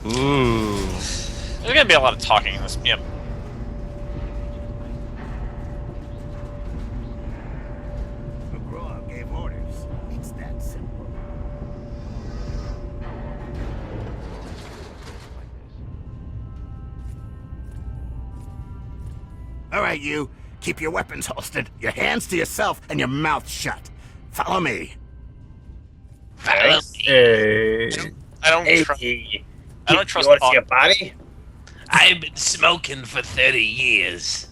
Ooh. There's gonna be a lot of talking in this. Yep. McGraw gave orders. It's that simple. All right, you. Keep your weapons holstered, your hands to yourself, and your mouth shut. Follow me. Hey. I don't trust. Hey, I don't you trust. want to see a body? I've been smoking for 30 years.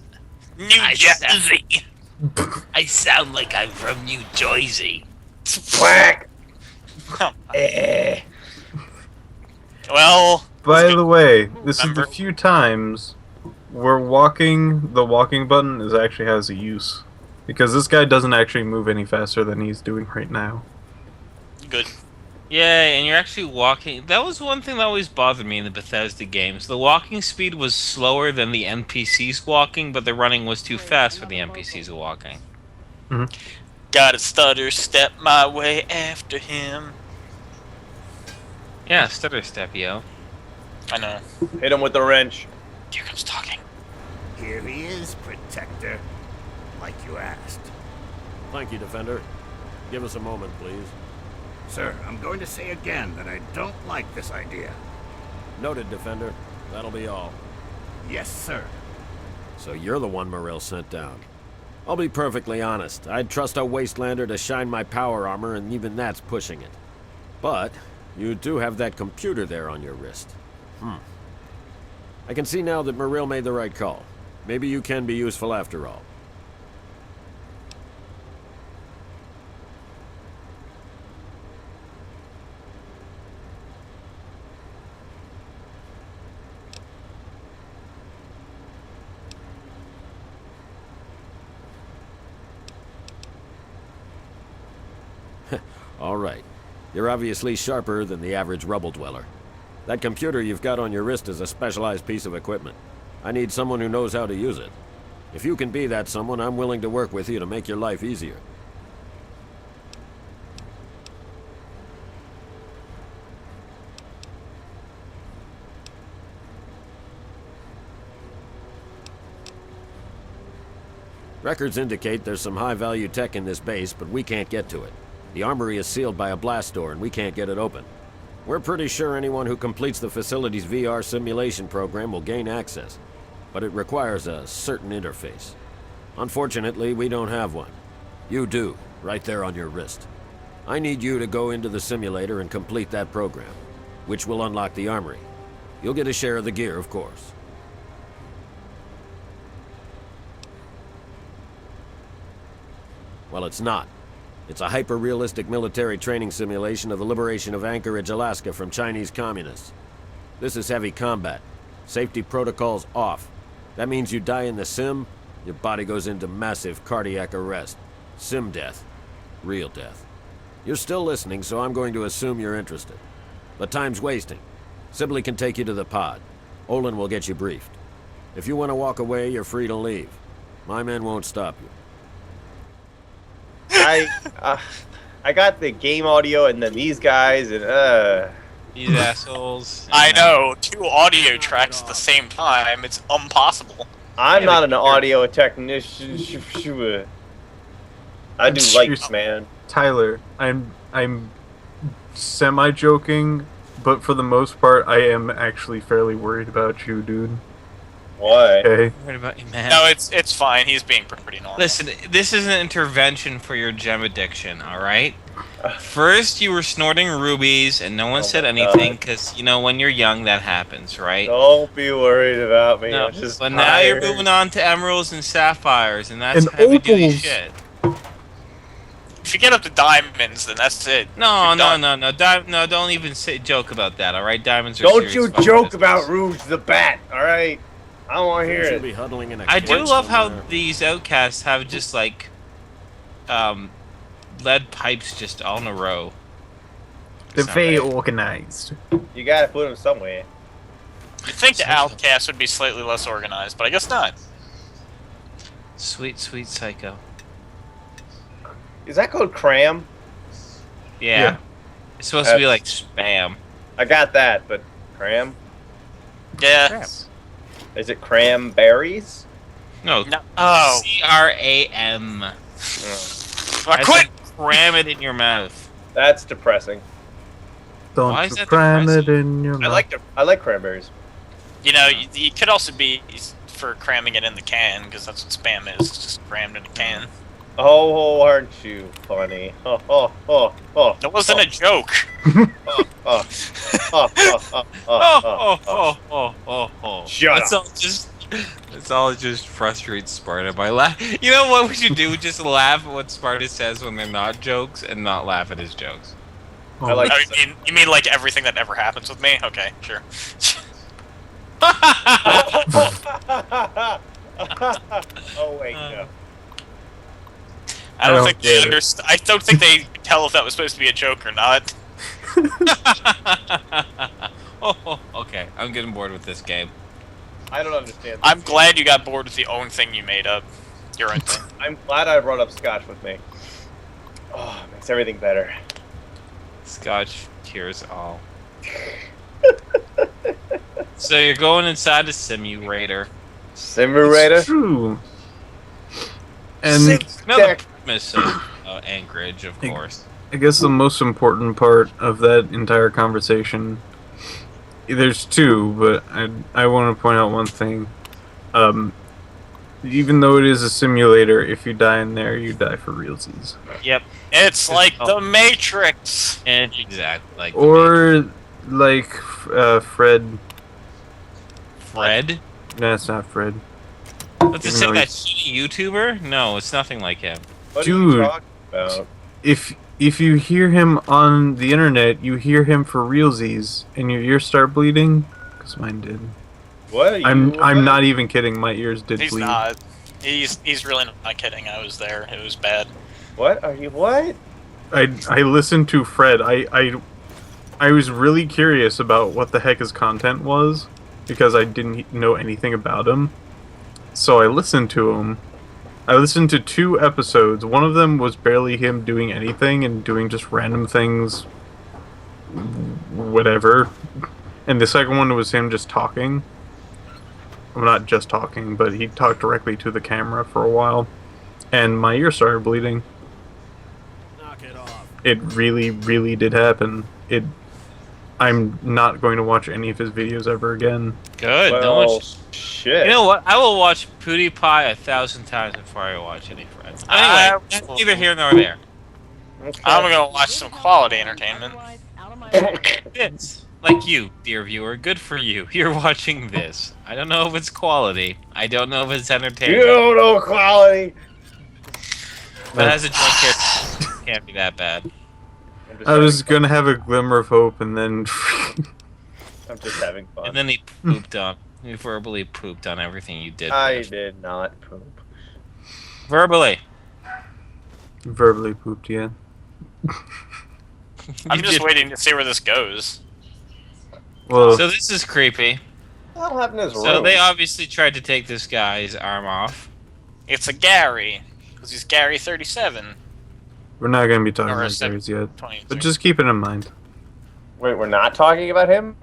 New I Jersey. I sound like I'm from New Jersey. Whack. Oh, Eh. well, By the way, this is Remember- the few times where the walking button actually has a use. Because this guy doesn't actually move any faster than he's doing right now. good. Yeah, and you're actually walking. That was one thing that always bothered me in the Bethesda games. The walking speed was slower than the NPCs walking, but the running was too fast for the NPCs walking. Gotta stutter step my way after him. Yeah, stutter step, yo. I know. Hit him with the wrench. Here comes talking. Here he is, Protector. Like you asked. Thank you, Defender. Give us a moment, please. Sir, I'm going to say again that I don't like this idea. Noted, Defender. That'll be all. Yes, sir. So you're the one Morell sent down. I'll be perfectly honest. I'd trust a Wastelander to shine my power armor, and even that's pushing it. But you do have that computer there on your wrist. I can see now that Morell made the right call. Maybe you can be useful after all. All right. You're obviously sharper than the average rubble dweller. That computer you've got on your wrist is a specialized piece of equipment. I need someone who knows how to use it. If you can be that someone, I'm willing to work with you to make your life easier. Records indicate there's some high-value tech in this base, but we can't get to it. The armory is sealed by a blast door, and we can't get it open. We're pretty sure anyone who completes the facility's VR simulation program will gain access, but it requires a certain interface. Unfortunately, we don't have one. You do, right there on your wrist. I need you to go into the simulator and complete that program, which will unlock the armory. You'll get a share of the gear, of course. Well, it's not. It's a hyper-realistic military training simulation of the liberation of Anchorage, Alaska from Chinese communists. This is heavy combat. Safety protocols off. That means you die in the sim, your body goes into massive cardiac arrest. Sim death. Real death. You're still listening, so I'm going to assume you're interested. But time's wasting. Sibley can take you to the pod. Olin will get you briefed. If you want to walk away, you're free to leave. My men won't stop you. I got the game audio and then these guys and These assholes. I know. 2 audio tracks at the same time. It's impossible. I'm not an audio technician. I do lights, man. Tyler, I'm semi-joking, but for the most part, I am actually fairly worried about you, dude. What? Okay? What about you, man? No, it's fine. He's being pretty normal. Listen, this is an intervention for your gem addiction, alright? First, you were snorting rubies, and no one said my anything, God. because, you know, when you're young, that happens, right? Don't be worried about me. No, I'm just but now you're tired. moving on to emeralds and sapphires, and that's And heavy-duty opals. shit. If you get up to diamonds, then that's it. No, You're no, done. no, don't even joke about that, alright? Diamonds are Don't serious you fucking joke business. about Rouge the Bat, alright? I don't want to hear Should it. be huddling in a I do cage love how somewhere. these outcasts have just, like, lead pipes just all in a row. They're It's not very bad. organized. You gotta put them somewhere. You'd think the Outcast would be slightly less organized, but I guess not. Sweet, sweet psycho. Is that called cram? Yeah. Yeah. It's supposed to be like spam. I got that, but Cram? Yeah. Is it cranberries? No. No. Oh. CRAM. Oh, I quit. Cram it in your mouth. that's depressing. Don't Why is you that cram it depressing? in your mouth. I like cranberries. You know, you could also be for cramming it in the can, because that's what spam is. It's just crammed in a can. Oh, aren't you funny? Oh. That wasn't a joke. Shut That's up. That's all just frustrates Sparta by laugh. You know what we should do? Just laugh at what Sparta says when they're not jokes, and not laugh at his jokes. I like. Oh, you mean like everything that ever happens with me? Okay, sure. Oh wait, no. I don't don't think they get it. understand. I don't think they could tell if that was supposed to be a joke or not. Okay, I'm getting bored with this game. I don't understand. I'm glad you got bored with the own thing you made up. Your own thing. I'm glad I brought up Scotch with me. Oh, it makes everything better. Scotch cures all. So you're going inside a simulator. Simulator. It's true. And Another premise of Anchorage, of course. I guess the most important part of that entire conversation, there's two, but I want to point out one thing. Even though it is a simulator, if you die in there, you die for realsies. Yep. It's like the Matrix. And exactly. Like Or like Fred. Fred? No, it's not Fred. Let's just say Even though that shitty YouTuber? No, it's nothing like him. What Dude. are you talking about? If you hear him on the internet, you hear him for realsies, and your ears start bleeding. Because mine did. What are you? I'm not even kidding. My ears did He's bleed. not. He's really not kidding. I was there. It was bad. What are you? What? I listened to Fred. I was really curious about what the heck his content was because I didn't know anything about him. So I listened to him. I listened to 2 episodes. One of them was barely him doing anything and doing just random things, whatever. And the second one was him just talking. Well, not just talking, but he talked directly to the camera for a while. And my ear started bleeding. Knock it off. It really, really did happen. I'm not going to watch any of his videos ever again. Good. no Well, one shit. You know what? I will watch PewDiePie 1,000 times before I watch any Friends. Anyway, that's neither here nor there. Okay. I'm gonna watch some quality entertainment. This, like you, dear viewer, good for you. You're watching this. I don't know if it's quality. I don't know if it's You entertaining. don't know quality. But as a joke here, it can't be that bad. I'm just I was having gonna have a glimmer of hope, and then fun. I'm just having fun. And then he pooped on. He verbally pooped on everything you did. I Cliff. did not poop. Verbally. verbally pooped yet. I'm You just did- waiting to see where this goes. Well, So this is creepy. What happened in his So room? they obviously tried to take this guy's arm off. It's a Gary, because he's Gary 37. we're not gonna be talking Or a about seven- Gary's yet, 23. but just keep it in mind. Wait, we're not talking about him?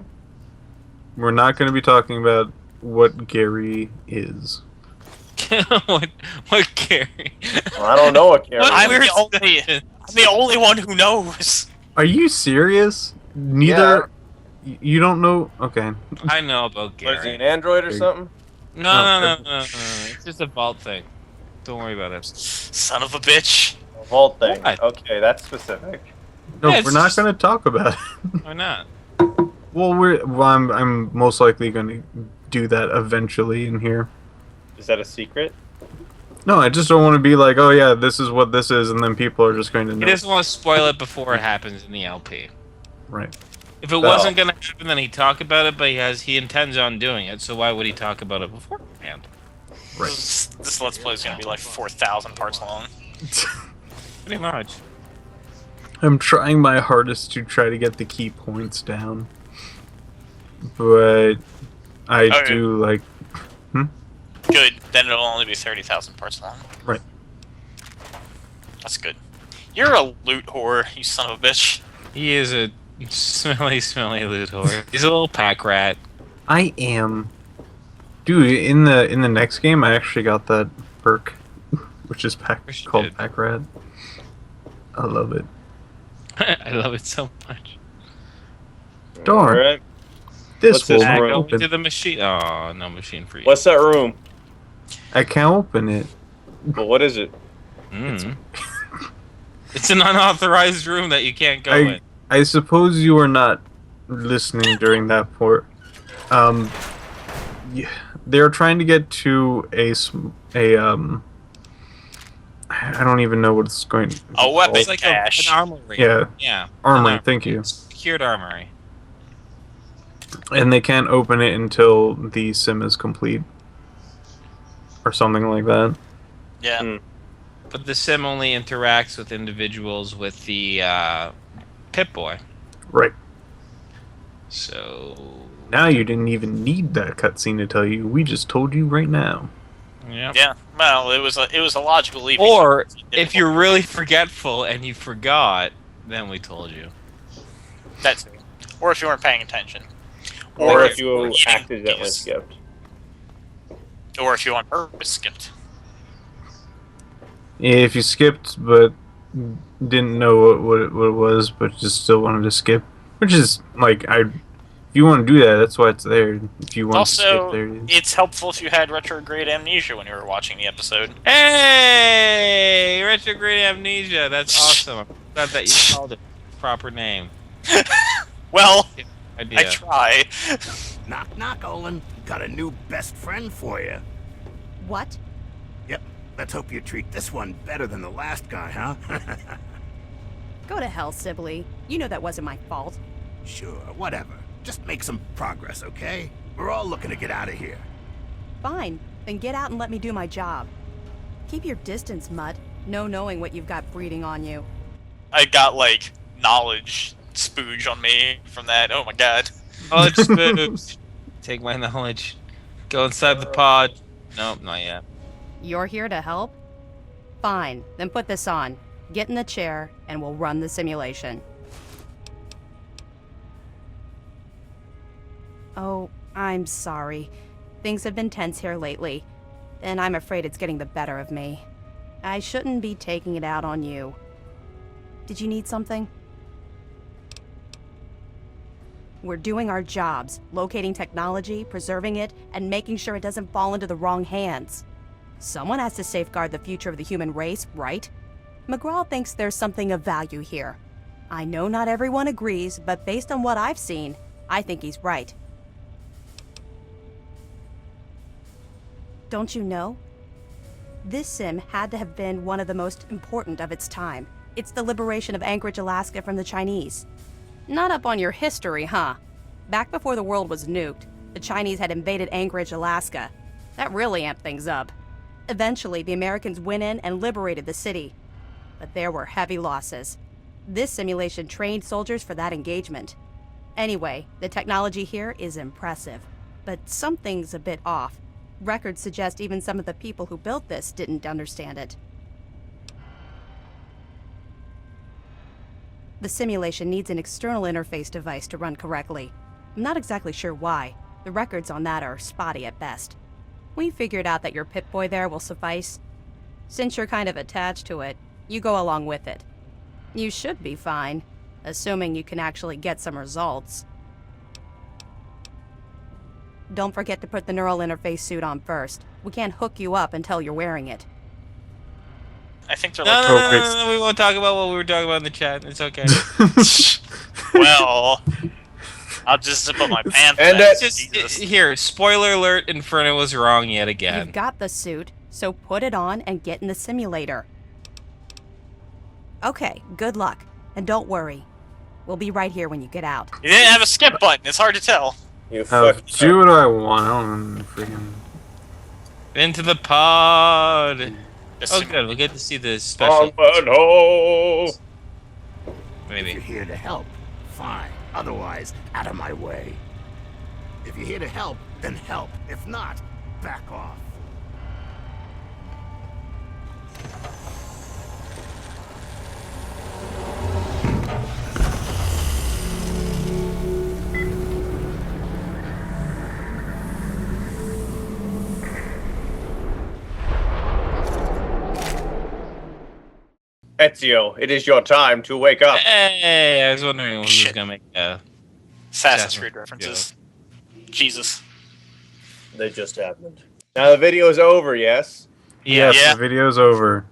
We're not gonna be talking about what Gary is. what Gary? I don't know what Gary What is. I'm weird the only- sentence. I'm the only one who knows. Are you serious? Neither. You don't know? Okay. I know about What is he, Gary. an android or something? No. It's just a vault thing. Don't worry about it. Son of a bitch. A vault thing. What? Okay, that's specific. No, Yeah, we're it's not just- gonna talk about it. Why not? Well, I'm most likely gonna do that eventually in here. Is that a secret? No, I just don't want to be like, oh yeah, this is what this is, and then people are just going to He know. doesn't want to spoil it before it happens in the LP. Right. If it wasn't gonna happen, then he'd talk about it. But he intends on doing it. So why would he talk about it beforehand? Right. This Let's Play is gonna be like 4,000 parts long. Pretty much. I'm trying my hardest to try to get the key points down, but I Okay. do like. Good. Then it'll only be 30,000 parts long. Right. That's good. You're a loot whore, you son of a bitch. He is a Smelly, smelly Luthor. He's a little pack rat. I am. Dude, in the next game, I actually got that perk, which is Wish you called did. Pack Rat. I love it. I love it so much. Darn. Alright. This What's this will I room? go open. into the machine. Oh, no machine for you. What's that room? I can't open it. Well, what is it? Mm. It's an unauthorized room that you can't go in. I suppose you were not listening during that port. Yeah, they're trying to get to I don't even know what it's going. A weapon It's like cache. an armory. Yeah, Yeah. armory. An Thank you. Secured armory. And they can't open it until the sim is complete, or something like that. Yeah. But the sim only interacts with individuals with the Pip-Boy. Right. So, Now you didn't even need that cutscene to tell you. We just told you right now. yeah. Yeah. Well, it was a logical leap. Or if you're really forgetful and you forgot, then we told you. That's it. Or if you weren't paying attention. Or Or if you eating accidentally cookies. skipped. Or if you on purpose skipped. If you skipped but didn't know what it was, but just still wanted to skip, which is like if you want to do that, that's why it's there. If you want to skip, Also, there it is. it's helpful if you had retrograde amnesia when you were watching the episode. Hey! Retrograde amnesia. That's awesome. I'm glad that you called it its proper name. Well, Idea. I try. Knock, knock, Olin. Got a new best friend for you. What? Yep. Let's hope you treat this one better than the last guy, huh? Go to hell, Sibley. You know that wasn't my fault. Sure, whatever. Just make some progress, okay? We're all looking to get out of here. Fine. Then get out and let me do my job. Keep your distance, Mutt. No knowing what you've got breeding on you. I got like knowledge spooge on me from that. Oh my god. Knowledge spooked. Take my knowledge. Go inside the pod. Nope, not yet. You're here to help? Fine. Then put this on. Get in the chair, and we'll run the simulation. Oh, I'm sorry. Things have been tense here lately, and I'm afraid it's getting the better of me. I shouldn't be taking it out on you. Did you need something? We're doing our jobs, locating technology, preserving it, and making sure it doesn't fall into the wrong hands. Someone has to safeguard the future of the human race, right? McGraw thinks there's something of value here. I know not everyone agrees, but based on what I've seen, I think he's right. Don't you know? This sim had to have been one of the most important of its time. It's the liberation of Anchorage, Alaska from the Chinese. Not up on your history, huh? Back before the world was nuked, the Chinese had invaded Anchorage, Alaska. That really amped things up. Eventually, the Americans went in and liberated the city. But there were heavy losses. This simulation trained soldiers for that engagement. Anyway, the technology here is impressive. But something's a bit off. Records suggest even some of the people who built this didn't understand it. The simulation needs an external interface device to run correctly. I'm not exactly sure why. The records on that are spotty at best. We figured out that your Pip-Boy there will suffice. Since you're kind of attached to it, you go along with it. You should be fine, assuming you can actually get some results. Don't forget to put the neural interface suit on first. We can't hook you up until you're wearing it. I think they're No, like, no, no, Okay. no, no, we won't talk about what we were talking about in the chat. It's okay. well, I'll just zip up my pants. And then. It's just Jesus. here. Spoiler alert: Inferno was wrong yet again. You've got the suit, so put it on and get in the simulator. Okay, good luck. And don't worry. We'll be right here when you get out. You didn't have a skip button. It's hard to tell. You I'll fucked do what I want. I don't freaking. Into the pod. The Oh, sim- good. We'll get to see the special. no! If Maybe. you're here to help, fine. Otherwise, out of my way. If you're here to help, then help. If not, back off. Ezio, it is your time to wake up. Hey, I was wondering who was Shit. gonna make Assassin's Assassin's Creed Creed, references. Jesus. They just happened. Now the video is over, yes? Yes, Yeah. the video's over.